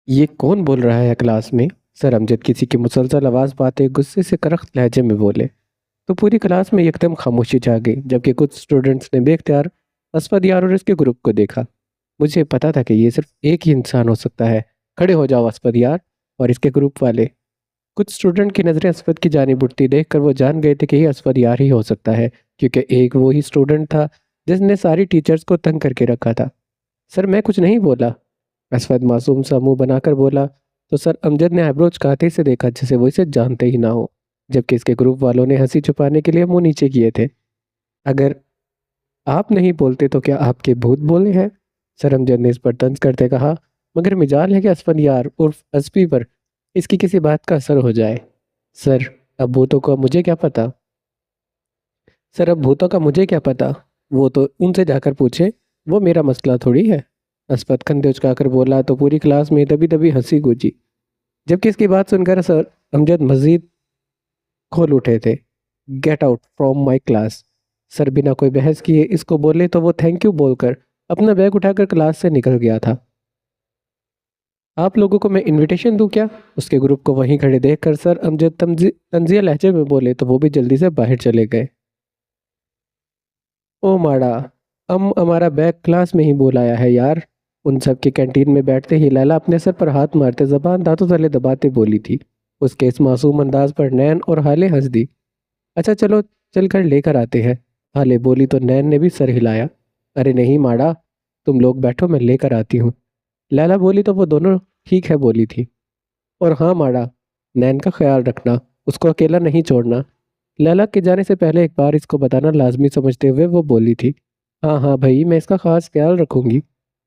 ये कौन बोल रहा है क्लास में? सर अमजद किसी की मुसलसल आवाज़ पाते गुस्से से करख्त लहजे में बोले। तो पूरी क्लास में एकदम खामोशी छा गई, जबकि कुछ स्टूडेंट्स ने बेख्तियार असफद यार और इसके ग्रुप को देखा। मुझे पता था कि ये सिर्फ एक ही इंसान हो सकता है। खड़े हो जाओ असफद यार और इसके ग्रुप वाले। कुछ स्टूडेंट की नज़रें असफद की जानिब उठती देखकर वो जान गए थे कि ये असफद यार ही हो सकता है, क्योंकि एक वो ही स्टूडेंट था जिसने सारी टीचर्स को तंग करके रखा था। सर मैं कुछ नहीं बोला, असफद मासूम सा मुंह बनाकर बोला। तो सर अमजद ने आईब्रोज काते से देखा जैसे वो इसे जानते ही ना हो, जबकि इसके ग्रुप वालों ने हंसी छुपाने के लिए मुंह नीचे किए थे। अगर आप नहीं बोलते तो क्या आपके भूत बोले हैं? सर अमजद ने इस पर तंज करते कहा। मगर मिजाल है कि असफद यार उर्फ असफी पर इसकी किसी बात का असर हो जाए। सर अब भूतों का मुझे क्या पता? सर अब भूतों का मुझे क्या पता? वो तो उनसे जाकर पूछे, वो मेरा मसला थोड़ी है। असफद कंधे उचकाकर बोला तो पूरी क्लास में दबी दबी हंसी गूंजी, जबकि इसकी बात सुनकर सर अमजद मजीद खोल उठे थे। Get out from my class. Sir बिना कोई बहस किए इसको बोले तो वो थैंक यू बोलकर अपना बैग उठाकर क्लास से निकल गया था। आप लोगों को मैं इनविटेशन दूं क्या? उसके ग्रुप को वहीं खड़े देखकर सर अमजद तंजिया लहजे में बोले तो वो भी जल्दी से बाहर चले गए। ओ माड़ा, हम हमारा बैग क्लास में ही भूल आया है यार। उन सब के कैंटीन में बैठते ही लैला अपने सर पर हाथ मारते जबान दांतों तले दबाते बोली थी। उसके इस मासूम अंदाज पर नैन और हाले हंस दी। अच्छा चलो, चल कर लेकर आते हैं। हाले बोली तो नैन ने भी सर हिलाया। अरे नहीं माड़ा, तुम लोग बैठो, मैं लेकर आती हूँ। लैला बोली तो वो दोनों ठीक है बोली थी। और हाँ माड़ा, नैन का ख्याल रखना, उसको अकेला नहीं छोड़ना। लैला के जाने से पहले एक बार इसको बताना लाजमी समझते हुए वो बोली थी। हाँ हाँ भाई, मैं इसका खास ख्याल रखूंगी।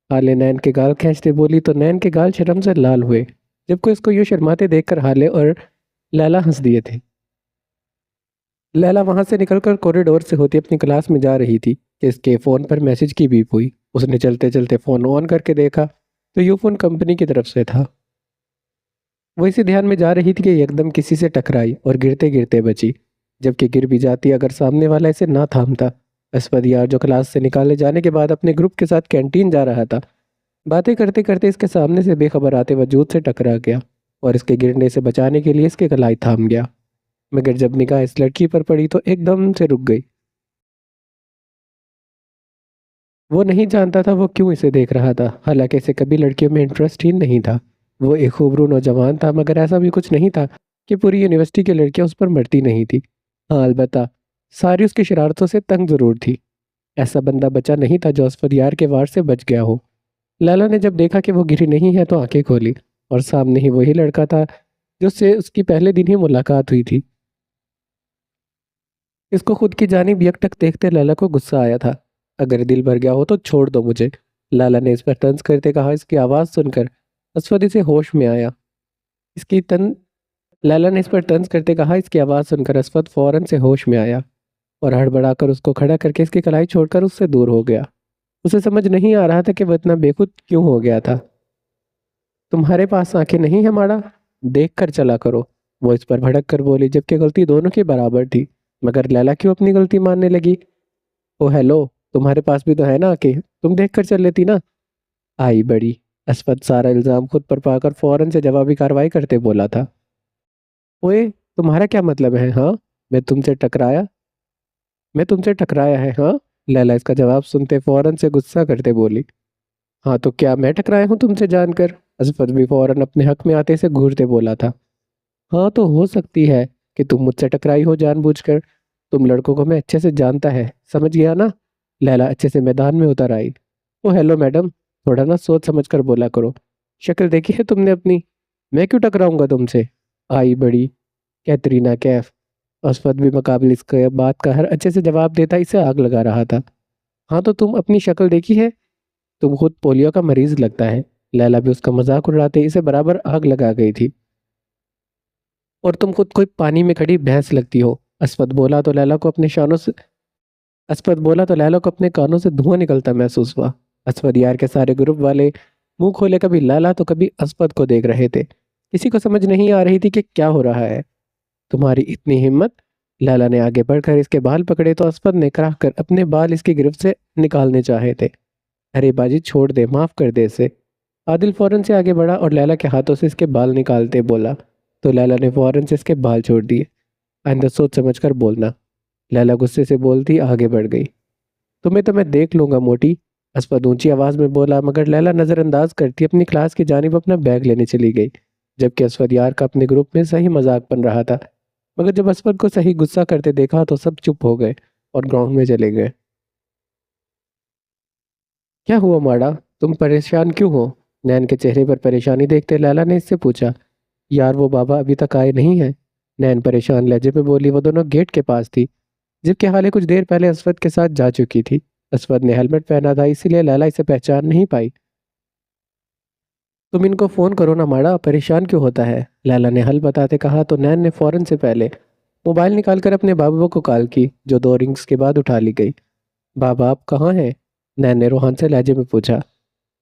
हाले नैन के गाल खींचते बोली तो नैन के गाल शर्म से लाल हुए, जबकि इसको यूं शर्माते देखकर हाले और लैला हंस दिए थे। लैला वहां से निकलकर कॉरिडोर से होती अपनी क्लास में जा रही थी कि इसके फ़ोन पर मैसेज की बीप हुई। उसने चलते चलते फ़ोन ऑन करके देखा तो यू फ़ोन कंपनी की तरफ से था। वो इसी ध्यान में जा रही थी कि एकदम किसी से टकराई और गिरते गिरते बची, जबकि गिर भी जाती अगर सामने वाला इसे ना थामता। असफद यार जो क्लास से निकाले जाने के बाद अपने ग्रुप के साथ कैंटीन जा रहा था, बातें करते करते इसके सामने से बेखबर आते वजूद से टकरा गया और इसके गिरने से बचाने के लिए इसके कलाई थाम गया। मगर जब निगाह इस लड़की पर पड़ी तो एकदम से रुक गई। वो नहीं जानता था वो क्यों इसे देख रहा था, हालांकि इसे कभी लड़कियों में इंटरेस्ट ही नहीं था। वो एक खूबरू नौजवान था, मगर ऐसा भी कुछ नहीं था कि पूरी यूनिवर्सिटी की लड़कियां उस पर मरती नहीं थी। हाँ अलबत्ता सारी उसकी शरारतों से तंग जरूर थी। ऐसा बंदा बचा नहीं था जो असफद यार के वार से बच गया हो। लाला ने जब देखा कि वो गिरी नहीं है तो आंखें खोली, और सामने ही वही लड़का था जिससे उसकी पहले दिन ही मुलाकात हुई थी। इसको खुद की जानिब यकटक देखते लाला को गुस्सा आया था। अगर दिल भर गया हो तो छोड़ दो मुझे, लाला ने इस पर तंज करते कहा। इसकी आवाज़ सुनकर असफद इसे होश में आया। इसकी तन लाला ने इस पर तंज करते कहा। इसकी आवाज़ सुनकर असफद फौरन से होश में आया और हड़बड़ाकर उसको खड़ा करके इसकी कलाई छोड़कर उससे दूर हो गया। उसे समझ नहीं आ रहा था कि वह इतना बेखुद क्यों हो गया था। तुम्हारे पास आंखें नहीं है माड़ा, देख कर चला करो, वो इस पर भड़क कर बोली, जबकि गलती दोनों की बराबर थी। मगर लैला क्यों अपनी गलती मानने लगी? ओ हेलो, तुम्हारे पास भी तो है ना आंखें, तुम देख कर चल लेती ना। आई बड़ी। असफद सारा इल्जाम खुद पर पाकर फौरन से जवाबी कार्रवाई करते बोला था। ओए, तुम्हारा क्या मतलब है? हाँ, मैं तुमसे टकराया मैं तुमसे टकराया है? हाँ, लैला इसका जवाब सुनते फौरन से गुस्सा करते बोली। हाँ तो क्या मैं टकराया हूँ तुमसे जानकर? असफद भी फौरन अपने हक में आते से घूरते बोला था। हाँ तो हो सकती है कि तुम मुझसे टकराई हो जानबूझकर। तुम लड़कों को मैं अच्छे से जानता है, समझ गया ना? लैला अच्छे से मैदान में उतर आई। ओ हेलो मैडम, थोड़ा ना सोच समझ कर बोला करो। शक्ल देखी है तुमने अपनी? मैं क्यों टकराऊंगा तुमसे? आई बड़ी कैतरीना कैफ। असफद भी मुकाबले इसके बात का हर अच्छे से जवाब देता इसे आग लगा रहा था। हाँ तो तुम अपनी शक्ल देखी है? तुम खुद पोलियो का मरीज लगता है। लैला भी उसका मजाक उड़ाते इसे बराबर आग लगा गई थी। और तुम खुद कोई पानी में खड़ी भैंस लगती हो। असफद बोला तो लैला को अपने शानों से असफद बोला तो लैला को अपने कानों से धुआं निकलता महसूस हुआ। असफद यार के सारे ग्रुप वाले मुंह खोले कभी लैला तो कभी असफद को देख रहे थे। किसी को समझ नहीं आ रही थी कि क्या हो रहा है। तुम्हारी इतनी हिम्मत? लैला ने आगे बढ़कर इसके बाल पकड़े तो असफद ने कराह कर अपने बाल इसकी गिरफ्त से निकालने चाहे थे। अरे बाजी छोड़ दे, माफ कर दे इसे। आदिल फ़ौरन से आगे बढ़ा और लैला के हाथों से इसके बाल निकालते बोला। तो लैला ने फ़ौरन से इसके बाल छोड़ दिए। आइंदा सोच समझ कर बोलना। लैला गुस्से से बोलती आगे बढ़ गई। तुम्हें तो मैं देख लूंगा मोटी, असफद ऊंची आवाज़ में बोला, मगर लैला नज़रअंदाज करती अपनी क्लास की जानिब अपना बैग लेने चली गई। जबकि असफद यार का अपने ग्रुप में सही मजाक बन रहा था। मगर जब असफद को सही गुस्सा करते देखा तो सब चुप हो गए और ग्राउंड में चले गए। क्या हुआ माड़ा, तुम परेशान क्यों हो? नैन के चेहरे पर परेशानी देखते लैला ने इससे पूछा। यार वो बाबा अभी तक आए नहीं हैं। नैन परेशान लहजे में बोली। वो दोनों गेट के पास थी, जबकि हाले कुछ देर पहले असफद के साथ जा चुकी थी। असफद ने हेलमेट पहना था, इसीलिए लैला इसे पहचान नहीं पाई। तुम इनको फ़ोन करो ना माड़ा, परेशान क्यों होता है? लैला ने हल बताते कहा तो नैन ने फ़ौरन से पहले मोबाइल निकालकर अपने बाबा को कॉल की, जो 2 रिंग्स के बाद उठा ली गई। बाबा आप कहाँ हैं? नैन ने रोहन से लहजे में पूछा।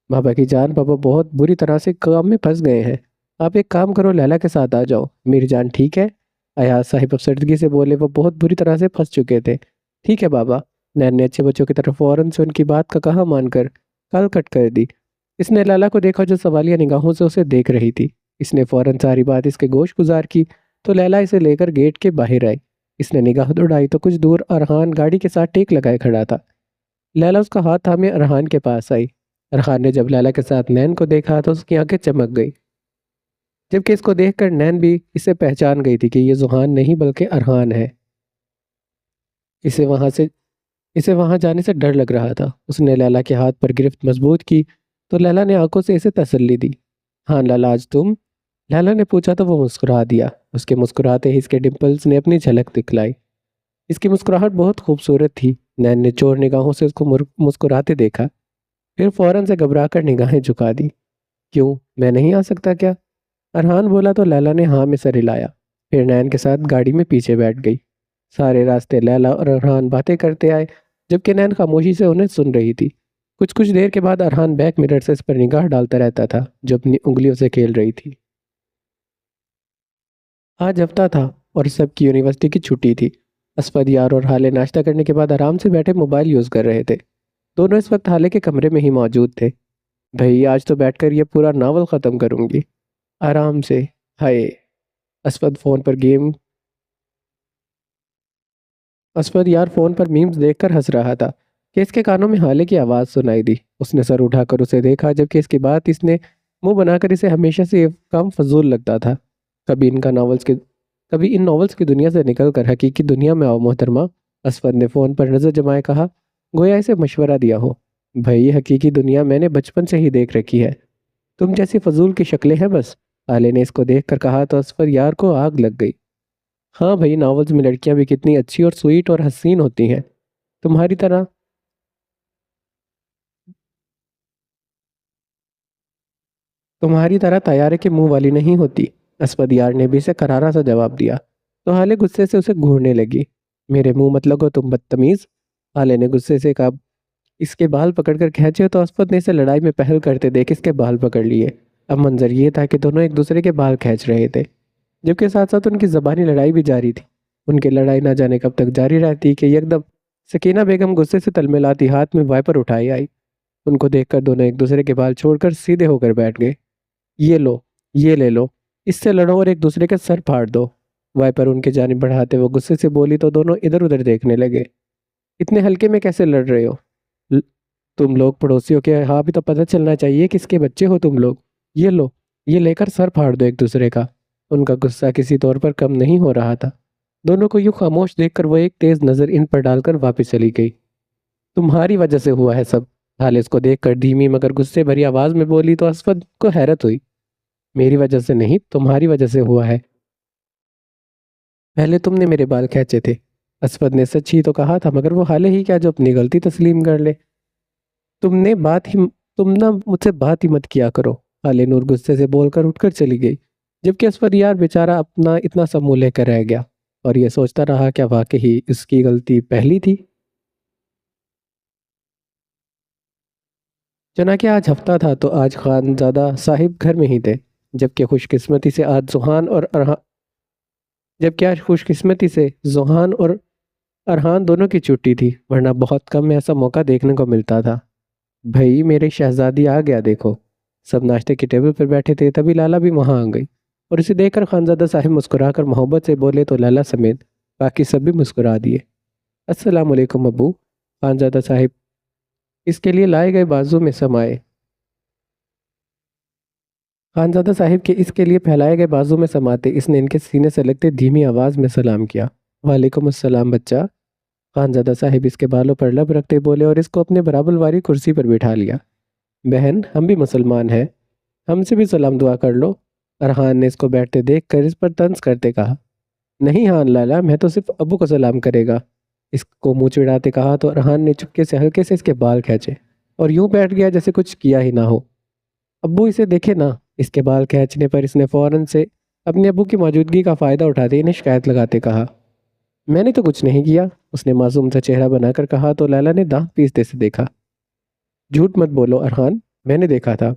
बाबा की जान, पापा बहुत बुरी तरह से काम में फंस गए हैं। आप एक काम करो, लैला के साथ आ जाओ। मेरी जान ठीक है? अयाज साहिब अफसरदगी से बोले। वो बहुत बुरी तरह से फंस चुके थे। ठीक है बाबा। नैन ने अच्छे बच्चों की तरफ फौरन से उनकी बात का कहा मानकर कॉल कट कर दी। इसने लैला को देखा जो सवालिया निगाहों से उसे देख रही थी। इसने फौरन सारी बात इसके गोश गुजार की तो लैला इसे लेकर गेट के बाहर आई। इसने निगाह दौड़ाई तो कुछ दूर अरहान गाड़ी के साथ टेक लगाए खड़ा था। लैला उसका हाथ थामे अरहान के पास आई। अरहान ने जब लैला के साथ नैन को देखा तो उसकी आंखें चमक गई, जबकि इसको देखकर नैन भी इसे पहचान गई थी कि ये जुहान नहीं बल्कि अरहान है। इसे वहां से इसे वहां जाने से डर लग रहा था। उसने लैला के हाथ पर गिरफ्त मजबूत की तो लैला ने आंखों से इसे तसल्ली दी। हाँ लैला, आज तुम? लैला ने पूछा तो वो मुस्कुरा दिया। उसके मुस्कुराते ही इसके डिम्पल्स ने अपनी झलक दिखलाई। इसकी मुस्कुराहट बहुत खूबसूरत थी। नैन ने चोर निगाहों से उसको मुस्कुराते देखा, फिर फौरन से घबराकर निगाहें झुका दी। क्यों, मैं नहीं आ सकता क्या? अरहान बोला तो लैला ने हाँ में सर हिलाया। फिर नैन के साथ गाड़ी में पीछे बैठ गई। सारे रास्ते लैला और अरहान बातें करते आए, जबकि नैन खामोशी से उन्हें सुन रही थी। कुछ कुछ देर के बाद अरहान बैक मिरर से इस पर निगाह डालता रहता था, जो अपनी उंगलियों से खेल रही थी। आज हफ्ता था और सबकी यूनिवर्सिटी की छुट्टी थी। असफद यार और हाले नाश्ता करने के बाद आराम से बैठे मोबाइल यूज़ कर रहे थे। दोनों इस वक्त हाले के कमरे में ही मौजूद थे। भाई आज तो बैठकर ये पूरा नावल ख़त्म करूंगी आराम से। हाय। असफद फ़ोन पर गेम असफद यार फ़ोन पर मीम्स देखकर हंस रहा था कि इसके कानों में हाले की आवाज़ सुनाई दी। उसने सर उठाकर उसे देखा, जबकि इसके बाद इसने मुंह बनाकर इसे हमेशा से ये काम फजूल लगता था। कभी इनका नॉवेल्स के कभी इन नॉवेल्स की दुनिया से निकलकर हकीकी दुनिया में आओ मोहतरमा। असफद ने फ़ोन पर नज़र जमाए कहा, गोया इसे मशवरा दिया हो। भाई हकीकी दुनिया मैंने बचपन से ही देख रखी है, तुम जैसी फजूल की शक्लें हैं बस। आले ने इसको देखकर कहा तो असफर यार को आग लग गई। हाँ भाई, नॉवेल्स में लड़कियां भी कितनी अच्छी और स्वीट और हसीन होती हैं। तुम्हारी तरह तुम्हारी तरह तैयारे के मुंह वाली नहीं होती। असफद यार ने भी इसे करारा सा जवाब दिया तो हाले गुस्से से उसे घूरने लगी। मेरे मुंह मत लगो तुम बदतमीज। हाले ने गुस्से से कहा। इसके बाल पकड़कर खींचे तो असफद ने इसे लड़ाई में पहल करते देख इसके बाल पकड़ लिए। अब मंजर ये था कि दोनों एक दूसरे के बाल खींच रहे थे, जबकि साथ साथ उनकी ज़बानी लड़ाई भी जारी थी। उनकी लड़ाई ना जाने कब तक जारी रहती कि एकदम सकीना बेगम गुस्से से तलमिलाती हाथ में वाइपर उठाई आई। उनको देखकर दोनों एक दूसरे के बाल छोड़कर सीधे होकर बैठ गए। ये लो, ये ले लो, इससे लड़ो और एक दूसरे के सर फाड़ दो। वाइपर उनके जानिब बढ़ाते वो गुस्से से बोली तो दोनों इधर उधर देखने लगे। इतने हल्के में कैसे लड़ रहे हो? ल- तुम लोग पड़ोसियों के यहाँ भी तो पता चलना चाहिए किसके बच्चे हो तुम लोग। ये लो, ये लेकर सर फाड़ दो एक दूसरे का। उनका गुस्सा किसी तौर पर कम नहीं हो रहा था। दोनों को यूं खामोश देखकर वो एक तेज नजर इन पर डालकर वापस चली गई। तुम्हारी वजह से हुआ है सब। हालिस को देखकर धीमी मगर गुस्से भरी आवाज में बोली तो असफद को हैरत हुई। मेरी वजह से नहीं, तुम्हारी वजह से हुआ है। पहले तुमने मेरे बाल खींचे थे। असफद ने सच ही तो कहा था, मगर वो हाले ही क्या जो अपनी गलती तस्लीम कर ले। तुमने बात ही तुम ना मुझसे बात ही मत किया करो। हाले नूर गुस्से से बोलकर उठकर चली गई, जबकि असफर यार बेचारा अपना इतना सब मुंह लेकर रह गया और ये सोचता रहा क्या वाकई ही इसकी गलती पहली थी। चनाकि आज हफ्ता था तो आज खानजादा साहिब घर में ही थे। जबकि खुशकिस्मती से आज जुहान और अरहा जबकि आज खुशकिस्मती से जुहान और अरहान दोनों की छुट्टी थी, वरना बहुत कम में ऐसा मौका देखने को मिलता था। भाई मेरी शहजादी आ गया देखो। सब नाश्ते की टेबल पर बैठे थे, तभी लाला भी वहाँ आ गई और इसे देखकर खानज़ादा साहिब मुस्कुराकर मोहब्बत से बोले तो लाला समेत बाकी सब भी मुस्कुरा दिए। अस्सलाम वालेकुम अब्बू। खानज़ादा साहिब इसके लिए लाए गए बाजू में समाए। खानज़ादा साहिब के इसके लिए फैलाए गए बाजू में समाते इसने इनके सीने से लगते धीमी आवाज़ में सलाम किया। वालेकुम अस्सलाम बच्चा। खानज़ादा साहिब इसके बालों पर लब रखते बोले और इसको अपने बराबर वाली कुर्सी पर बिठा लिया। बहन, हम भी मुसलमान हैं, हमसे भी सलाम दुआ कर लो। अरहान ने इसको बैठते देखकर इस पर तंज करते कहा। नहीं हाँ लाला, मैं तो सिर्फ अब्बू को सलाम करेगा। इसको मुंह चिढ़ाते कहा तो अरहान ने चुपके से हल्के से इसके बाल खींचे और यूं बैठ गया जैसे कुछ किया ही ना हो। अब्बू इसे देखे ना। इसके बाल खींचने पर इसने फौरन से अपने अब्बू की मौजूदगी का फ़ायदा उठाते इन्हें शिकायत लगाते कहा। मैंने तो कुछ नहीं किया, उसने मासूम सा चेहरा बनाकर कहा तो लैला ने दांत पीसते से देखा। झूठ मत बोलो अरहान, मैंने देखा था।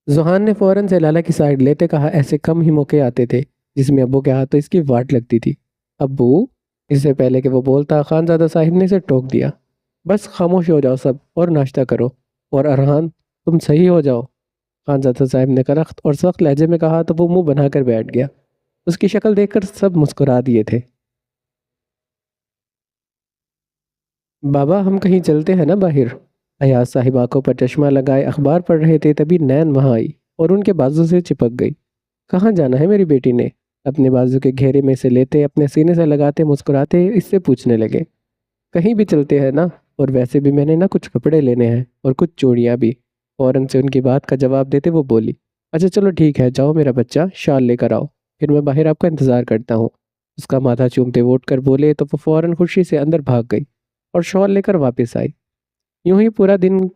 जुहान ने फौरन से लाला की साइड लेते कहा। ऐसे कम ही मौके आते थे जिसमें अब्बू के हाथ तो इसकी वाट लगती थी। अब्बू, इससे पहले कि वो बोलता खानज़ादा साहिब ने इसे टोक दिया। बस खामोश हो जाओ सब और नाश्ता करो। और अरहान, तुम सही हो जाओ। खानज़ादा साहिब ने करख्त और सख्त लहजे में कहा तो वो मुंह बनाकर बैठ गया। उसकी शक्ल देखकर सब मुस्कुरा दिए थे। बाबा, हम कहीं चलते हैं ना बाहर। अयाज साहिब आंखों पर चश्मा लगाए अखबार पढ़ रहे थे, तभी नैन वहां आई और उनके बाजू से चिपक गई। कहाँ जाना है मेरी बेटी ने? अपने बाजू के घेरे में से लेते अपने सीने से लगाते मुस्कुराते इससे पूछने लगे। कहीं भी चलते हैं ना, और वैसे भी मैंने ना कुछ कपड़े लेने हैं और कुछ चूड़ियाँ भी। फौरन से उनकी बात का जवाब देते वो बोली। अच्छा चलो ठीक है, जाओ मेरा बच्चा, शाल लेकर आओ, फिर मैं बाहर आपका इंतज़ार करता हूँ। उसका माथा चूमते वो उठकर बोले तो वो फौरन खुशी से अंदर भाग गई और शॉल लेकर वापस आई। यूं ही पूरा दिन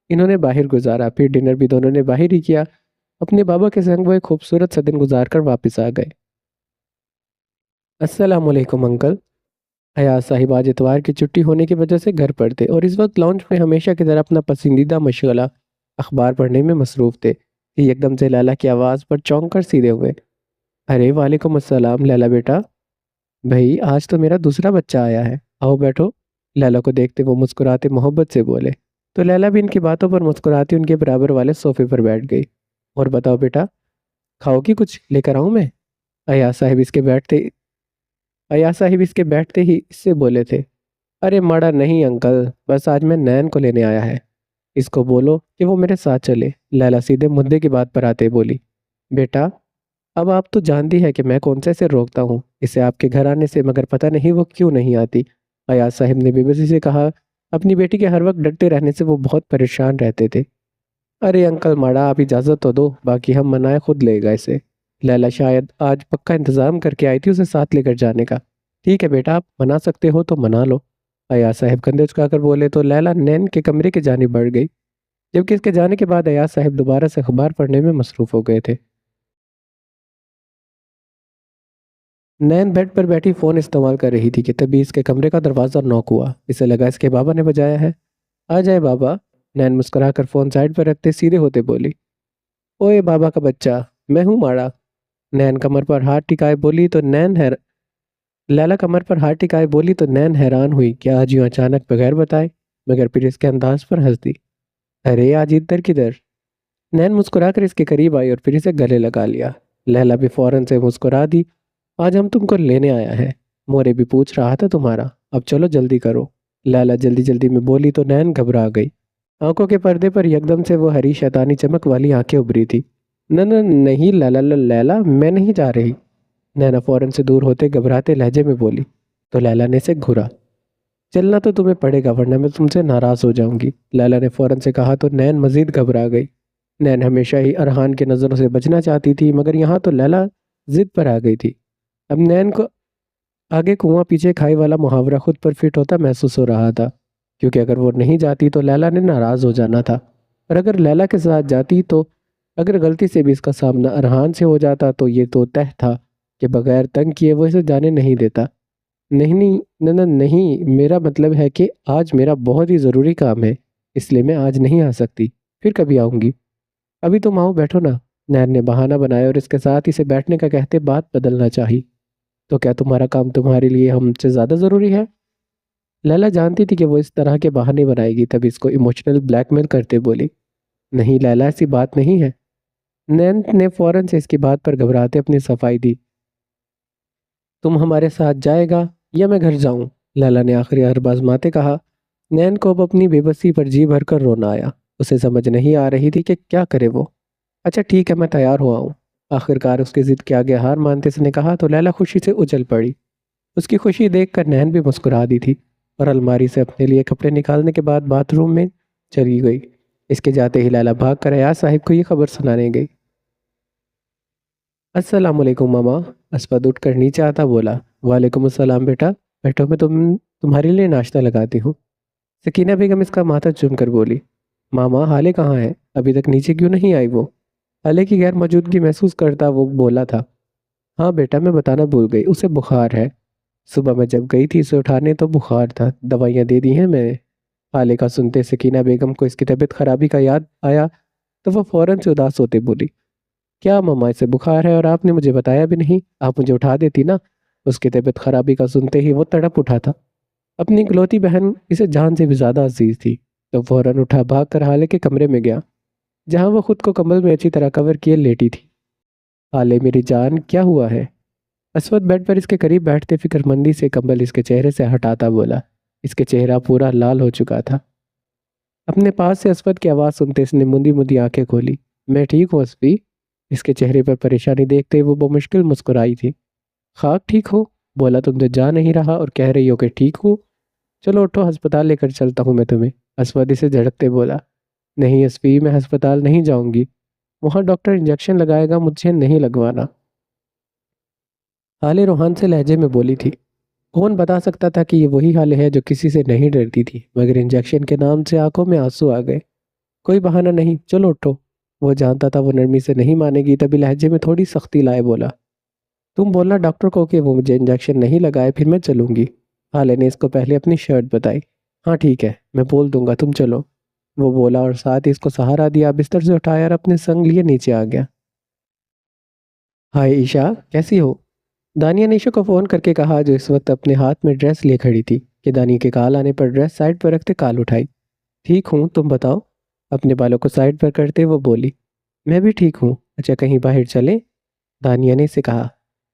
इन्होंने बाहर गुजारा, फिर डिनर भी दोनों ने बाहर ही किया। अपने बाबा के संग वो एक खूबसूरत सा दिन गुजार कर वापस आ गए। अस्सलाम वालेकुम अंकल। हयात साहिब आज इतवार की छुट्टी होने की वजह से घर पर थे और इस वक्त लॉन्च में हमेशा की तरह अपना पसंदीदा मशगला अखबार पढ़ने में मसरूफ थे कि एकदम से लैला की आवाज़ पर चौंक कर सीधे हुए। अरे वालेकुम अस्सलाम लैला बेटा। भाई, आज तो मेरा दूसरा बच्चा आया है, आओ बैठो। लैला को देखते वो मुस्कुराते मोहब्बत से बोले तो लैला भी इनकी बातों पर मुस्कुराती उनके बराबर वाले सोफे पर बैठ गई। और बताओ बेटा, खाओगी कुछ लेकर आऊं मैं? अयाज साहिब इसके बैठते अयाज साहिब इसके बैठते ही इससे बोले थे। अरे माड़ा नहीं अंकल, बस आज मैं नैन को लेने आया है। इसको बोलो कि वो मेरे साथ चले। लैला सीधे मुद्दे की बात पर आते बोली। बेटा, अब आप तो जानती है कि मैं कौन से इसे रोकता हूँ इसे आपके घर आने से, मगर पता नहीं वो क्यों नहीं आती। अयाज साहिब ने बेबसी से कहा। अपनी बेटी के हर वक्त डरते रहने से वो बहुत परेशान रहते थे। अरे अंकल माड़ा, आप इजाज़त तो दो, बाकी हम मनाए खुद लेगा इसे। लैला शायद आज पक्का इंतज़ाम करके आई थी उसे साथ लेकर जाने का। ठीक है बेटा, आप मना सकते हो तो मना लो। अयाज साहब कंधे झुकाकर बोले तो लैला नैन के कमरे की जानिब बढ़ गई, जबकि इसके जाने के बाद अयाज साहब दोबारा से अखबार पढ़ने में मसरूफ हो गए थे। नैन बेड पर बैठी फ़ोन इस्तेमाल कर रही थी कि तभी इसके कमरे का दरवाज़ा नॉक हुआ। इसे लगा इसके बाबा ने बजाया है। आ जाए बाबा। नैन मुस्कुराकर फ़ोन साइड पर रखते सीधे होते बोली। ओए बाबा का बच्चा, मैं हूँ माड़ा। नैन कमर पर हाथ टिकाए बोली तो नैन है लैला कमर पर हाथ टिकाए बोली तो नैन हैरान हुई कि आज यूं अचानक बगैर बताए, मगर फिर इसके अंदाज पर हंस दी। अरे आज इधर किधर? नैन मुस्कुराकर इसके करीब आई और फिर इसे गले लगा लिया। लैला भी फौरन से मुस्कुरा दी। आज हम तुमको लेने आया है, मोरे भी पूछ रहा था तुम्हारा, अब चलो जल्दी करो। लैला जल्दी जल्दी में बोली तो नैन घबरा गई। आंखों के पर्दे पर एकदम से वो हरी शैतानी चमक वाली आंखें उभरी थी। न न नहीं लैला लैला, मैं नहीं जा रही। नैना फौरन से दूर होते घबराते लहजे में बोली तो लैला ने इसे घूरा। चलना तो तुम्हें पड़ेगा वरना मैं तुमसे नाराज हो जाऊंगी, लैला ने फौरन से कहा तो नैन मजीद घबरा गई। नैन हमेशा ही अरहान की नज़रों से बचना चाहती थी, मगर यहाँ तो लैला जिद पर आ गई थी। अब नैन को आगे कुआं पीछे खाई वाला मुहावरा खुद पर फिट होता महसूस हो रहा था, क्योंकि अगर वो नहीं जाती तो लैला ने नाराज हो जाना था, और अगर लैला के साथ जाती तो अगर गलती से भी इसका सामना अरहान से हो जाता तो ये तो तय था कि बगैर तंग किए वो इसे जाने नहीं देता। नहीं नहीं नहीं, मेरा मतलब है कि आज मेरा बहुत ही ज़रूरी काम है, इसलिए मैं आज नहीं आ सकती, फिर कभी आऊँगी। अभी तुम आओ बैठो ना। नैन ने बहाना बनाया और इसके साथ इसे बैठने का कहते बात बदलना चाही। तो क्या तुम्हारा काम तुम्हारे लिए हमसे ज़्यादा ज़रूरी है? लैला जानती थी कि वो इस तरह के बहाने बनाएगी, तभी इसको इमोशनल ब्लैकमेल करते बोली। नहीं लैला, ऐसी बात नहीं है। नैन ने फौरन से इसकी बात पर घबराते अपनी सफाई दी। तुम हमारे साथ जाएगा या मैं घर जाऊं? लैला ने आखिरी हर आजमाते कहा। नैन को अब अपनी बेबसी पर जी भरकर रोना आया। उसे समझ नहीं आ रही थी कि क्या करे वो। अच्छा ठीक है, मैं तैयार हुआ हूँ। आखिरकार उसकी जिद के आगे हार मानते उसने कहा तो लैला खुशी से उछल पड़ी। उसकी खुशी देखकर नैन भी मुस्कुरा दी थी और अलमारी से अपने लिए कपड़े निकालने के बाद बाथरूम में चली गई। इसके जाते ही लैला भाग कर अयाज साहिब को ये खबर सुनाने गई। अस्सलाम वालेकुम मामा। असफद उठकर नीचे आता बोला। वालेकुम अस्सलाम बेटा, बैठो, मैं तुम्हारे लिए नाश्ता लगाती हूँ। सकीना बेगम इसका माथा चूम कर बोली। मामा हाले कहाँ है, अभी तक नीचे क्यों नहीं आई वो? हाले की गैर मौजूदगी महसूस करता वो बोला था। हाँ बेटा, मैं बताना भूल गई, उसे बुखार है। सुबह मैं जब गई थी उसे उठाने तो बुखार था, दवाइयाँ दे दी हैं मैंने। हाले का सुनते सकीना बेगम को इसकी तबीयत खराबी का याद आया तो वह फौरन से उदास होते बोली। क्या मम्मा, इसे बुखार है और आपने मुझे बताया भी नहीं? आप मुझे उठा देती ना। उसकी तबीयत खराबी का सुनते ही वो तड़प उठा था। अपनी इकलौती बहन इसे जान से भी ज्यादा अजीज थी। तो फौरन उठा भाग कर हाले के कमरे में गया, जहां वह खुद को कंबल में अच्छी तरह कवर किए लेटी थी। हाले मेरी जान, क्या हुआ है? असवद बेड पर इसके करीब बैठते फिक्रमंदी से कंबल इसके चेहरे से हटाता बोला। इसके चेहरा पूरा लाल हो चुका था। अपने पास से असवद की आवाज़ सुनते इसने मुंदी मुंदी आंखें खोली। मैं ठीक हूँ असफी। इसके चेहरे पर परेशानी देखते वो मुश्किल मुस्कुराई थी। खाक ठीक हो? बोला तुम तो जा नहीं रहा और कह रही हो कि ठीक हूँ। चलो उठो, अस्पताल लेकर चलता हूँ मैं तुम्हें। असवद इसे झड़कते बोला। नहीं असफी, मैं अस्पताल नहीं जाऊंगी। वहाँ डॉक्टर इंजेक्शन लगाएगा, मुझे नहीं लगवाना। हाले रूहान से लहजे में बोली थी। कौन बता सकता था कि ये वही हाले है जो किसी से नहीं डरती थी, मगर इंजेक्शन के नाम से आंखों में आंसू आ गए। कोई बहाना नहीं, चलो उठो। वो जानता था वो नरमी से नहीं मानेगी, तभी लहजे में थोड़ी सख्ती लाए बोला। तुम बोलना डॉक्टर को कि वो मुझे इंजेक्शन नहीं लगाए, फिर मैं चलूंगी। हाले ने इसको पहले अपनी शर्ट बताई। हाँ ठीक है, मैं बोल दूंगा, तुम चलो। वो बोला और साथ ही इसको सहारा दिया, बिस्तर से उठाया और अपने संग लिए नीचे आ गया। हाय ईशा, कैसी हो? दानिया ने ईशा को फ़ोन करके कहा, जो इस वक्त अपने हाथ में ड्रेस लिए खड़ी थी। कि दानिया के कॉल आने पर ड्रेस साइड पर रखते कॉल उठाई। ठीक हूँ, तुम बताओ। अपने बालों को साइड पर करते वो बोली। मैं भी ठीक हूँ। अच्छा, कहीं बाहर चलें? दानिया ने इसे कहा।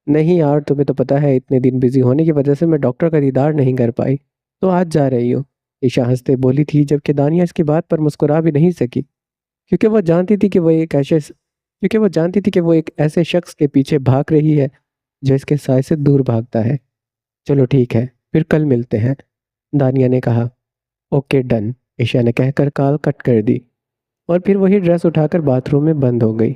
नहीं यार, तुम्हें तो पता है इतने दिन बिजी होने की वजह से मैं डॉक्टर का दीदार नहीं कर पाई। तो आज जा रही हो? ईशा हंसते बोली थी, जबकि दानिया इसकी बात पर मुस्कुरा भी नहीं सकी। क्योंकि वो जानती थी कि वो एक ऐसे क्योंकि वो जानती थी कि वो एक ऐसे शख्स के पीछे भाग रही है जो इसके साय से दूर भागता है। चलो ठीक है, फिर कल मिलते हैं, दानिया ने कहा। ओके डन, ईशा ने कहकर कॉल कट कर दी और फिर वही ड्रेस उठाकर बाथरूम में बंद हो गई।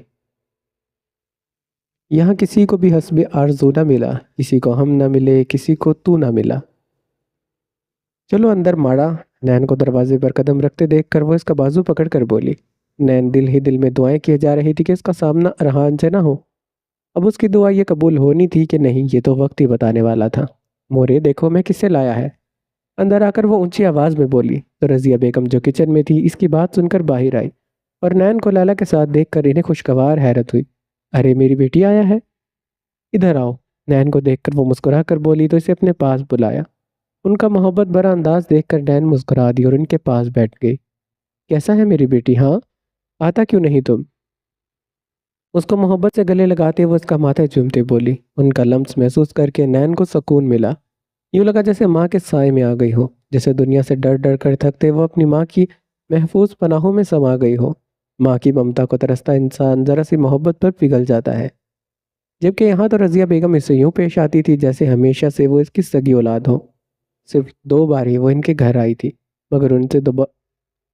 यहाँ किसी को भी हस्बे आरज़ू ना मिला, किसी को हम ना मिले, किसी को तू ना मिला। चलो अंदर माड़ा। नैन को दरवाजे पर कदम रखते देखकर वो इसका बाजू पकड़ कर बोली। नैन दिल ही दिल में दुआएं किए जा रही थी कि इसका सामना अरहान से ना हो। अब उसकी दुआ ये कबूल होनी थी कि नहीं, ये तो वक्त ही बताने वाला था। मोरे देखो मैं किससे लाया है। अंदर आकर वो ऊंची आवाज में बोली तो रजिया बेगम जो किचन में थी इसकी बात सुनकर बाहर आई और नैन को लैला के साथ देखकर इन्हें खुशगवार हैरत हुई। अरे मेरी बेटी आया है, इधर आओ। नैन को देखकर वो मुस्कुरा कर बोली तो इसे अपने पास बुलाया। उनका मोहब्बत भरा अंदाज देखकर नैन मुस्कुरा दी और उनके पास बैठ गई। कैसा है मेरी बेटी? हाँ, आता क्यों नहीं तुम? उसको मोहब्बत से गले लगाते वो उसका माथा चूमते बोली। उनका लम्स महसूस करके नैन को सुकून मिला। यूं लगा जैसे माँ के साय में आ गई हो, जैसे दुनिया से डर डर कर थकते वो अपनी माँ की महफूज पनाहों में समा गई हो। माँ की ममता को तरसता इंसान जरा सी मोहब्बत पर पिघल जाता है। जबकि यहाँ तो रजिया बेगम इससे यूं पेश आती थी जैसे हमेशा से वो इसकी सगी औलाद हो। सिर्फ 2 बार ही वो इनके घर आई थी, मगर उनसे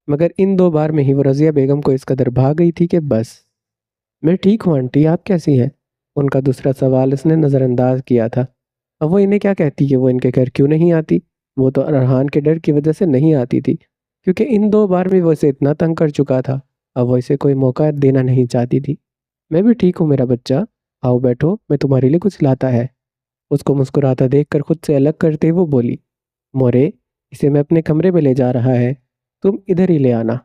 मगर इन 2 बार में ही वो रजिया बेगम को इस कदर भा गई थी कि बस। मैं ठीक हूँ आंटी, आप कैसी हैं? उनका दूसरा सवाल इसने नज़रअंदाज किया था। अब वो इन्हें क्या कहती कि वो इनके घर क्यों नहीं आती? वो तो अरहान के डर की वजह से नहीं आती थी, क्योंकि इन 2 बार में वो इसे इतना तंग कर चुका था। अब वो इसे कोई मौका देना नहीं चाहती थी। मैं भी ठीक हूँ मेरा बच्चा, आओ बैठो, मैं तुम्हारे लिए कुछ लाता है। उसको मुस्कुराता देखकर खुद से अलग करते हुए वो बोली। मोरे, इसे मैं अपने कमरे में ले जा रहा है, तुम इधर ही ले आना।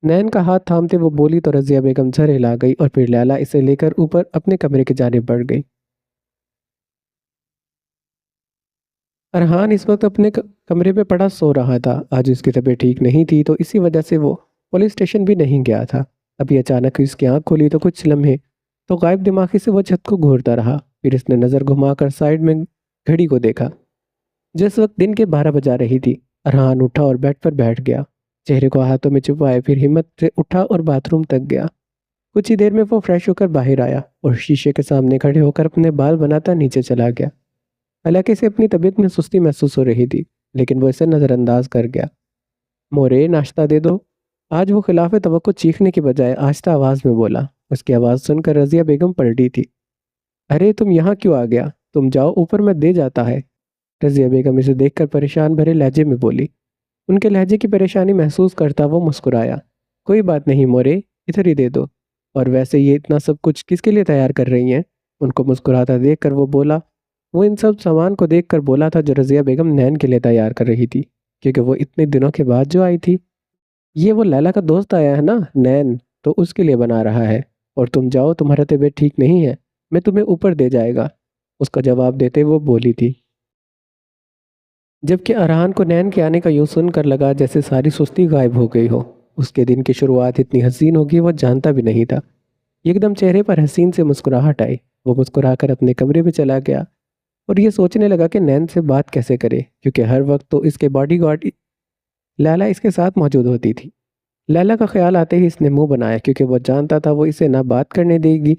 नैन का हाथ थामते वो बोली तो रजिया बेगम सर हिला गई और फिर लैला इसे लेकर ऊपर अपने कमरे की जानिब बढ़ गई। अरहान इस वक्त अपने कमरे में पड़ा सो रहा था। आज उसकी तबीयत ठीक नहीं थी तो इसी वजह से वो पुलिस स्टेशन भी नहीं गया था। अभी अचानक उसकी आंख खुली तो कुछ लम्हे तो गायब दिमागी से वो छत को घूरता रहा। फिर इसने नज़र घुमाकर साइड में घड़ी को देखा। जिस वक्त दिन के 12 बजा रही थी। अरहान उठा और बेड पर बैठ गया। चेहरे को हाथों में छुपाए फिर हिम्मत से उठा और बाथरूम तक गया। कुछ ही देर में वो फ्रेश होकर बाहर आया और शीशे के सामने खड़े होकर अपने बाल बनाता नीचे चला गया। हालांकि इसे अपनी तबीयत में सुस्ती महसूस हो रही थी, लेकिन वो इसे नज़रअंदाज कर गया। मोरे, नाश्ता दे दो। आज वो खिलाफ तवक्को चीखने की बजाय आहिस्ता आवाज़ में बोला। उसकी आवाज़ सुनकर रज़िया बेगम पलटी थी। अरे तुम यहाँ क्यों आ गया? तुम जाओ ऊपर, मैं दे जाता है। रज़िया बेगम इसे देखकर परेशान भरे लहजे में बोली। उनके लहजे की परेशानी महसूस करता वो मुस्कुराया। कोई बात नहीं मोरे, इधर ही दे दो। और वैसे ये इतना सब कुछ किसके लिए तैयार कर रही हैं? उनको मुस्कुराता देखकर वो बोला। वो इन सब सामान को देखकर बोला था जो रज़िया बेगम नैन के लिए तैयार कर रही थी, क्योंकि वो इतने दिनों के बाद जो आई थी। ये वो लैला का दोस्त आया है ना, नैन, तो उसके लिए बना रहा है। और तुम जाओ, तुम्हारा तबीयत ठीक नहीं है, मैं तुम्हें ऊपर दे जाएगा। उसका जवाब देते वो बोली थी। जबकि अरहान को नैन के आने का यूं सुनकर लगा जैसे सारी सुस्ती गायब हो गई हो। उसके दिन की शुरुआत इतनी हसीन होगी वो जानता भी नहीं था। एकदम चेहरे पर हसीन से मुस्कुराहट आई। वो मुस्कुराकर अपने कमरे में चला गया और ये सोचने लगा कि नैन से बात कैसे करे, क्योंकि हर वक्त तो इसके बॉडीगार्ड लैला इसके साथ मौजूद होती थी। लैला का ख्याल आते ही इसने मुंह बनाया, क्योंकि वो जानता था वो इसे ना बात करने देगी।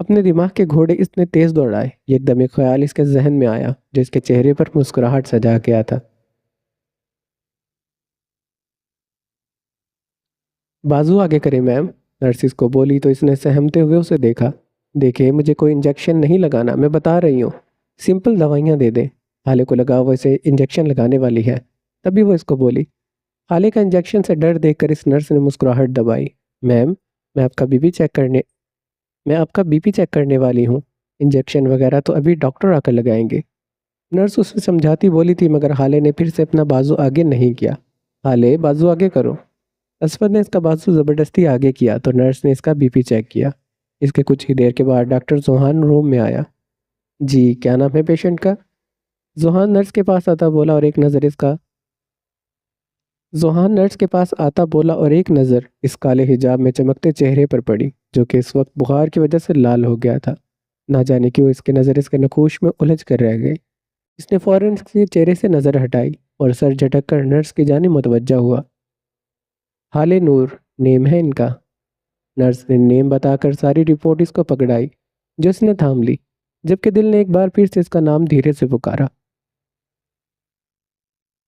अपने दिमाग के घोड़े इसने तेज दौड़ाए। एकदम एक ख्याल इसके जहन में आया जो इसके चेहरे पर मुस्कुराहट सजा गया था। बाजू आगे करें मैम, नर्स इसको बोली तो इसने सहमते हुए उसे देखा। देखे, मुझे कोई इंजेक्शन नहीं लगाना, मैं बता रही हूँ। सिंपल दवाइयाँ दे दें। हाले को लगा वो इसे इंजेक्शन लगाने वाली है, तभी वो इसको बोली। हाले का इंजेक्शन से डर देखकर इस नर्स ने मुस्कुराहट दबाई। मैम, मैं आपका बीपी चेक करने मैं आपका बीपी चेक करने वाली हूँ। इंजेक्शन वगैरह तो अभी डॉक्टर आकर लगाएंगे। नर्स उसे समझाती बोली थी, मगर हाले ने फिर से अपना बाजू आगे नहीं किया। हाले, बाजू आगे करो। असफद ने इसका बाजू ज़बरदस्ती आगे किया तो नर्स ने इसका बीपी चेक किया। इसके कुछ ही देर के बाद डॉक्टर जोहान रूम में आया। जी, क्या नाम है पेशेंट का? जोहान नर्स के पास आता बोला और एक नज़र इसका जोहान नर्स के पास आता बोला और एक नज़र इस काले हिजाब में चमकते चेहरे पर पड़ी, जो कि इस वक्त बुखार की वजह से लाल हो गया था। ना जाने क्यों इसकी नज़र इसके नखूश में उलझ कर रह गई। इसने फौरन इसके चेहरे से नज़र हटाई और सर झटक कर नर्स की जानिब मुतवज्जा हुआ। हाले नूर नेम है इनका। नर्स ने नेम बताकर सारी रिपोर्ट इसको पकड़ाई, जो इसने थाम ली, जबकि दिल ने एक बार फिर से इसका नाम धीरे से पुकारा।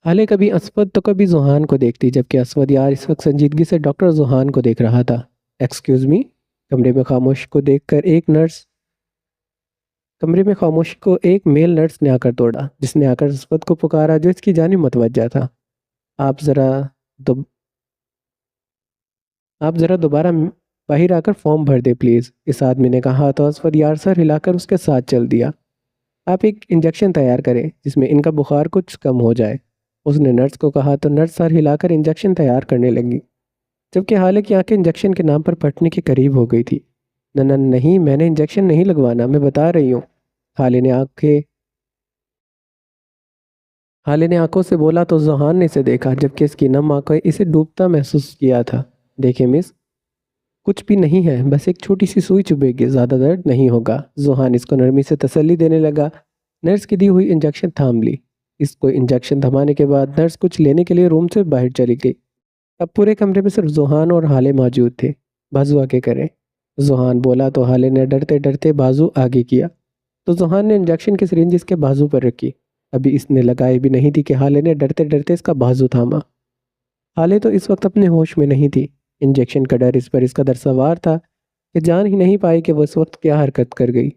हाले कभी असवद तो कभी जुहान को देखती, जबकि असवद यार इस वक्त संजीदगी से डॉक्टर जुहान को देख रहा था। Excuse me. कमरे में खामोश को देखकर एक नर्स कमरे में खामोशी को एक मेल नर्स ने आकर तोड़ा, जिसने आकर असवद को पुकारा जो इसकी जानिब मुतवज्जा था। आप ज़रा दो आप ज़रा दोबारा बाहर आकर फॉर्म भर दे प्लीज़, इस आदमी ने कहा तो असवद यार सर हिलाकर उसके साथ चल दिया। आप एक इंजेक्शन तैयार करें जिसमें इनका बुखार कुछ कम हो जाए। उसने नर्स को कहा तो नर्स सर हिलाकर इंजेक्शन तैयार करने लगी, जबकि हाले की आंखें इंजेक्शन के नाम पर फटने के करीब हो गई थी। न नहीं, मैंने इंजेक्शन नहीं लगवाना, मैं बता रही हूँ। हाले ने आंखें हाले ने आंखों से बोला तो जोहान ने इसे देखा, जबकि इसकी नम आंखें इसे डूबता महसूस किया था। देखिए मिस, कुछ भी नहीं है, बस एक छोटी सी सुई चुभेगी, ज़्यादा दर्द नहीं होगा। जोहान इसको नरमी से तसल्ली देने लगा। नर्स की दी हुई इंजेक्शन थाम ली। इसको इंजेक्शन थमाने के बाद नर्स कुछ लेने के लिए रूम से बाहर चली गई। अब पूरे कमरे में सिर्फ जोहान और हाले मौजूद थे। बाजू आगे करें, जोहान बोला तो हाले ने डरते डरते बाजू आगे किया तो जोहान ने इंजेक्शन की सिरिंज इसके बाजू पर रखी। अभी इसने लगाई भी नहीं थी कि हाले ने डरते डरते इसका बाजू थामा। हाले तो इस वक्त अपने होश में नहीं थी। इंजेक्शन का डर इस पर इस कदर सवार था कि जान ही नहीं पाई कि वो इस वक्त क्या हरकत कर गई।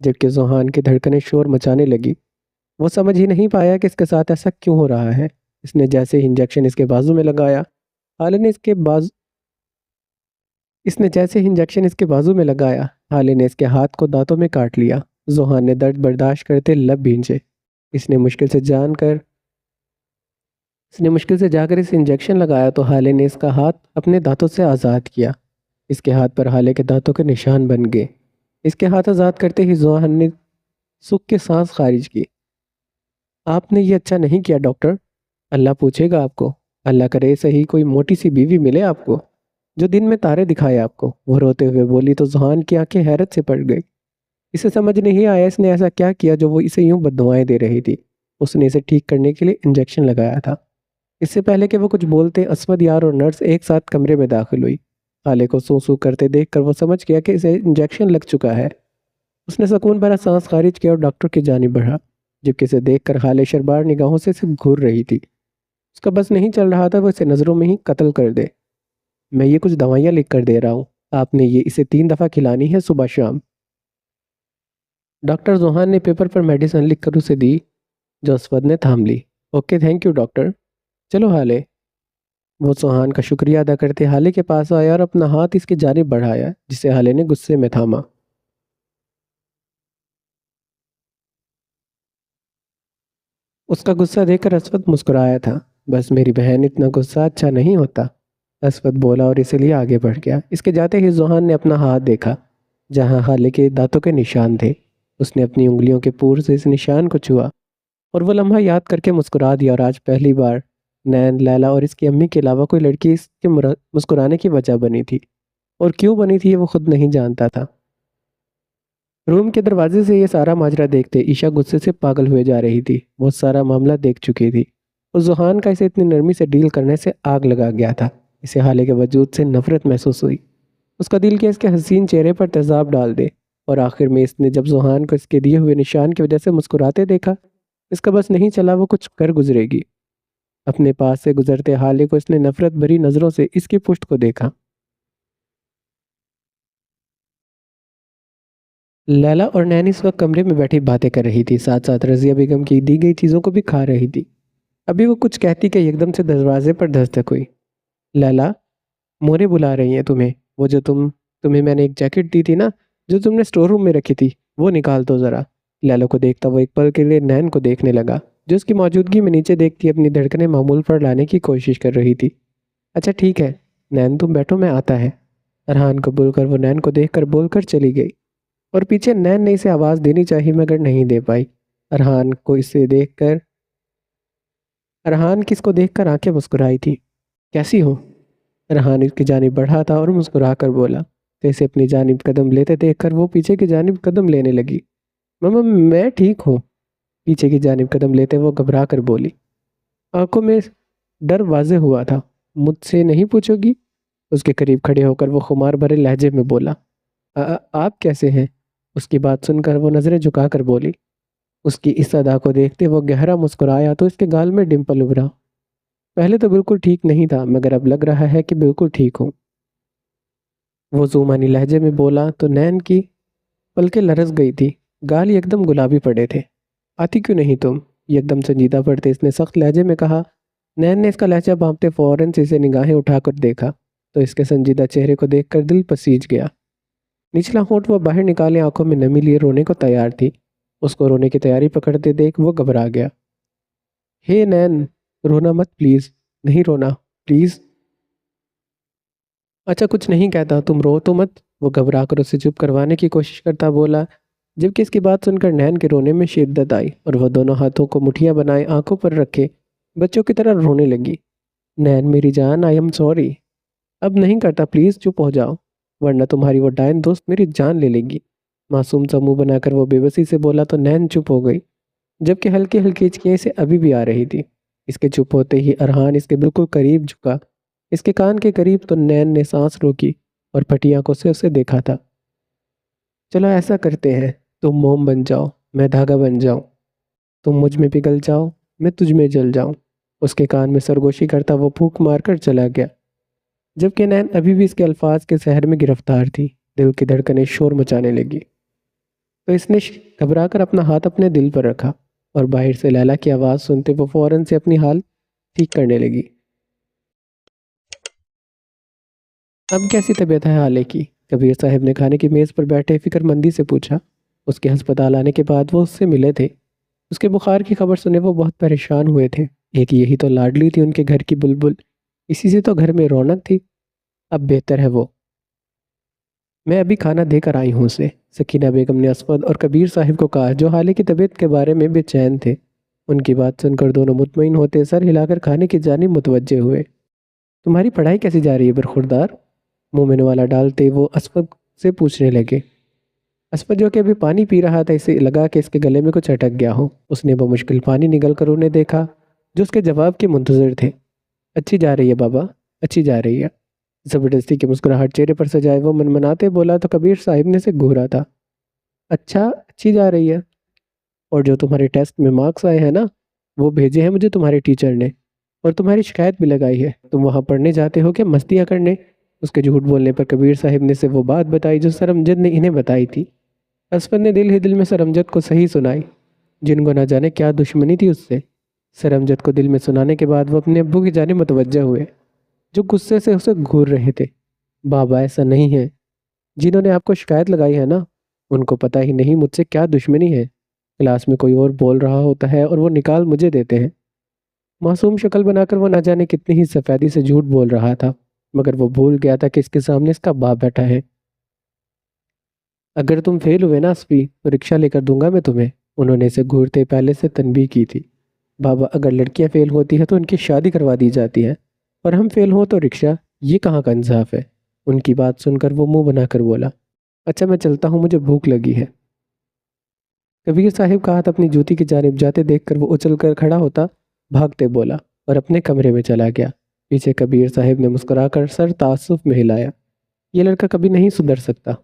जबकि जोहान की धड़कनें शोर मचाने लगी। वो समझ ही नहीं पाया कि इसके साथ ऐसा क्यों हो रहा है। इसने जैसे ही इंजेक्शन इसके बाजू में लगाया, हाले ने इसके बाजू इसने जैसे ही इंजेक्शन इसके बाजू में लगाया, हाले ने इसके हाथ को दांतों में काट लिया। जोहान ने दर्द बर्दाश्त करते लब भींचे। इसने मुश्किल से जानकर इसने मुश्किल से जाकर इस इंजेक्शन लगाया तो हाले ने इसका हाथ अपने दांतों से आज़ाद किया। इसके हाथ पर हाले के दांतों के निशान बन गए। इसके हाथ आज़ाद करते ही जोहान ने सुख के सांस खारिज की। आपने ये अच्छा नहीं किया डॉक्टर, अल्लाह पूछेगा आपको। अल्लाह करे सही कोई मोटी सी बीवी मिले आपको जो दिन में तारे दिखाए आपको, वो रोते हुए बोली तो जुहान की आंखें हैरत से पड़ गई। इसे समझ नहीं आया इसने ऐसा क्या किया जो वो इसे यूं बददुआएं दे रही थी। उसने इसे ठीक करने के लिए इंजेक्शन लगाया था। इससे पहले कि वो कुछ बोलते असवद यार और नर्स एक साथ कमरे में दाखिल हुई। खाले को सू सू करते देखकर वो समझ गया कि इसे इंजेक्शन लग चुका है। उसने सुकून भरा सांस खारिज किया और डॉक्टर की जानिब बढ़ा, जबकि इसे देखकर खाले शरबार निगाहों से सिर्फ घूर रही थी। उसका बस नहीं चल रहा था वो इसे नज़रों में ही कत्ल कर दे। मैं ये कुछ दवाइयाँ लिख कर दे रहा हूँ, आपने ये इसे 3 दफ़ा खिलानी है सुबह शाम। डॉक्टर जोहान ने पेपर पर मेडिसिन लिख कर उसे दी, जो असवद ने थाम ली। ओके थैंक यू डॉक्टर, चलो हाले। वो सुहान का शुक्रिया अदा करते हाले के पास आया और अपना हाथ इसकी जानिब बढ़ाया, जिसे हाले ने गुस्से में थामा। उसका गुस्सा देखकर असवद मुस्कुराया था। बस मेरी बहन, इतना गुस्सा अच्छा नहीं होता, असवद बोला और इसलिए आगे बढ़ गया। इसके जाते ही जोहान ने अपना हाथ देखा, जहाँ हाले के दांतों के निशान थे। उसने अपनी उंगलियों के पूर से इस निशान को छुआ और वो लम्हा याद करके मुस्कुरा दिया। और आज पहली बार नैन, लैला और इसकी अम्मी के अलावा कोई लड़की इसके मुस्कुराने की वजह बनी थी, और क्यों बनी थी ये वो खुद नहीं जानता था। रूम के दरवाजे से ये सारा माजरा देखते ईशा गुस्से से पागल हुए जा रही थी। वो सारा मामला देख चुकी थी। उस जुहान का इसे इतनी नरमी से डील करने से आग लगा गया था। इसे हाले के वजूद से नफरत महसूस हुई। उसका दिल किया इसके हसीन चेहरे पर तेजाब डाल दे। और आखिर में इसने जब जुहान को इसके दिए हुए निशान की वजह से मुस्कुराते देखा, इसका बस नहीं चला वो कुछ कर गुजरेगी। अपने पास से गुजरते हाले को इसने नफरत भरी नजरों से इसकी पुश्त को देखा। लैला और नैनी इस वक्त कमरे में बैठी बातें कर रही थी, साथ साथ रजिया बेगम की दी गई चीज़ों को भी खा रही थी। अभी वो कुछ कहती कि एकदम से दरवाजे पर दस्तक हुई। लैला, मोरे बुला रही हैं तुम्हें। वो जो तुम्हें मैंने एक जैकेट दी थी ना, जो तुमने स्टोर रूम में रखी थी, वो निकाल दो ज़रा। लैला को देखता वो एक पल के लिए नैन को देखने लगा, जो उसकी मौजूदगी में नीचे देखती अपनी धड़कनें मामूल पर लाने की कोशिश कर रही थी। अच्छा ठीक है नैन, तुम बैठो, मैं आता है। अरहान कबूल कर वो नैन को देखकर बोलकर चली गई। और पीछे नैन ने इसे आवाज़ देनी चाहिए मगर नहीं दे पाई। अरहान को इसे देखकर अरहान किसको देखकर आंखें मुस्कुराई थी। कैसी हो? अरहान इसकी जानिब बढ़ा था और मुस्कुरा कर बोला। तो इसे अपनी जानिब कदम लेते देखकर वो पीछे की जानिब कदम लेने लगी। मम्मा मैं ठीक हूँ। पीछे की जानिब कदम लेते वो घबरा कर बोली। आंखों में डर वाज़े हुआ था। मुझसे नहीं पूछोगी? उसके करीब खड़े होकर वो खुमार भरे लहजे में बोला। आप कैसे हैं? उसकी बात सुनकर वो नज़रें झुकाकर बोली। उसकी इस अदा को देखते वो गहरा मुस्कुराया तो इसके गाल में डिंपल उभरा। पहले तो बिल्कुल ठीक नहीं था, मगर अब लग रहा है कि बिल्कुल ठीक हूँ। वो ज़ुमानी लहजे में बोला तो नैन की पलकें लरस गई थी। गाल एकदम गुलाबी पड़े थे। आती क्यों नहीं तुम? एकदम संजीदा पड़ते इसने सख्त लहजे में कहा। नैन ने इसका लहजा भांपते फौरन से इसे निगाहें उठाकर देखा, तो इसके संजीदा चेहरे को देखकर दिल पसीज गया। निचला होंठ वो बाहर निकाले आंखों में नमी लिए रोने को तैयार थी। उसको रोने की तैयारी पकड़ते देख वो घबरा गया। हे नैन, रोना मत प्लीज़, नहीं रोना प्लीज़। अच्छा कुछ नहीं कहता, तुम रो तो मत। वो घबरा कर उसे चुप करवाने की कोशिश करता बोला, जबकि इसकी बात सुनकर नैन के रोने में शिद्दत आई और वह दोनों हाथों को मुठियां बनाए आंखों पर रखे बच्चों की तरह रोने लगी। नैन मेरी जान, आई एम सॉरी। अब नहीं करता, प्लीज़ चुप हो जाओ, वरना तुम्हारी वो डायन दोस्त मेरी जान ले लेगी। मासूम सा मुंह बनाकर वो बेबसी से बोला तो नैन चुप हो गई, जबकि हल्की हल्की हिचकियाँ इसे अभी भी आ रही थी। इसके चुप होते ही अरहान इसके बिल्कुल करीब झुका, इसके कान के करीब, तो नैन ने सांस रोकी और फटी आंखों से उसे देखा था। चलो ऐसा करते हैं, तुम मोम बन जाओ, मैं धागा बन जाऊं। तुम मुझ में पिघल जाओ, मैं तुझ में जल जाऊं। उसके कान में सरगोशी करता वो फूंक मारकर चला गया, जबकि नैन अभी भी इसके अल्फाज के शहर में गिरफ्तार थी। दिल की धड़कनें शोर मचाने लगी, तो इसने घबरा कर अपना हाथ अपने दिल पर रखा और बाहर से लैला की आवाज़ सुनते वो फौरन से अपनी हाल ठीक करने लगी। अब कैसी तबीयत है हाले की? कबीर साहब ने खाने की मेज़ पर बैठे फिक्रमंदी से पूछा। उसके अस्पताल आने के बाद वो उससे मिले थे। उसके बुखार की खबर सुने वो बहुत परेशान हुए थे। एक यही तो लाडली थी उनके घर की बुलबुल, इसी से तो घर में रौनक थी। अब बेहतर है वो। मैं अभी खाना देकर आई हूँ उसे, सकीना बेगम ने असफद और कबीर साहब को कहा, जो हाले की तबीयत के बारे में बेचैन थे। उनकी बात सुनकर दोनों मुतमईन होते सर हिलाकर खाने की जानिब मुतवज्जे हुए। तुम्हारी पढ़ाई कैसी जा रही है बरखुरदार? मुंह में वाला डालते वो असफद से पूछने लगे। असफद जो कि अभी पानी पी रहा था, इसे लगा कि इसके गले में कुछ अटक गया हो। उसने बमुश्किल पानी निगल कर उन्हें देखा जो उसके जवाब के मुंतजर थे। अच्छी जा रही है बाबा, अच्छी जा रही है। ज़बरदस्ती की मुस्कुराहट चेहरे पर सजाए वो मनमनाते बोला तो कबीर साहिब ने से घूरा था। अच्छा, अच्छी जा रही है। और जो तुम्हारे टेस्ट में मार्क्स आए हैं ना, वो भेजे हैं मुझे तुम्हारे टीचर ने, और तुम्हारी शिकायत भी लगाई है। तुम वहाँ पढ़ने जाते हो क्या मस्तियाँ करने? उसके झूठ बोलने पर कबीर साहिब ने से वो बात बताई जो सर अमजद ने इन्हें बताई थी। असफर ने दिल ही दिल में सर अमजद को सही सुनाई, जिनको न जाने क्या दुश्मनी थी उससे। सर अमजद को दिल में सुनाने के बाद वो अपने अब्बू की जानिब मुतवज्जह हुए, जो गुस्से से उसे घूर रहे थे। बाबा ऐसा नहीं है, जिन्होंने आपको शिकायत लगाई है ना, उनको पता ही नहीं मुझसे क्या दुश्मनी है। क्लास में कोई और बोल रहा होता है और वो निकाल मुझे देते हैं। मासूम शक्ल बनाकर वो न जाने कितनी ही सफेदी से झूठ बोल रहा था, मगर वो भूल गया था कि इसके सामने इसका बाप बैठा है। अगर तुम फेल हुए ना असफी, तो रिक्शा लेकर दूंगा मैं तुम्हें, उन्होंने इसे घूरते पहले से तनबीह की थी। बाबा, अगर लड़कियां फेल होती हैं तो उनकी शादी करवा दी जाती है, और हम फेल हों तो रिक्शा, ये कहाँ का इंसाफ है? उनकी बात सुनकर वो मुंह बनाकर बोला, अच्छा मैं चलता हूँ, मुझे भूख लगी है। कबीर साहिब का हाथ अपनी जूती की जानिब जाते देखकर वो उछल कर खड़ा होता भागते बोला और अपने कमरे में चला गया। पीछे कबीर साहिब ने मुस्कुराकर सर तासुफ में हिलाया। ये लड़का कभी नहीं सुधर सकता।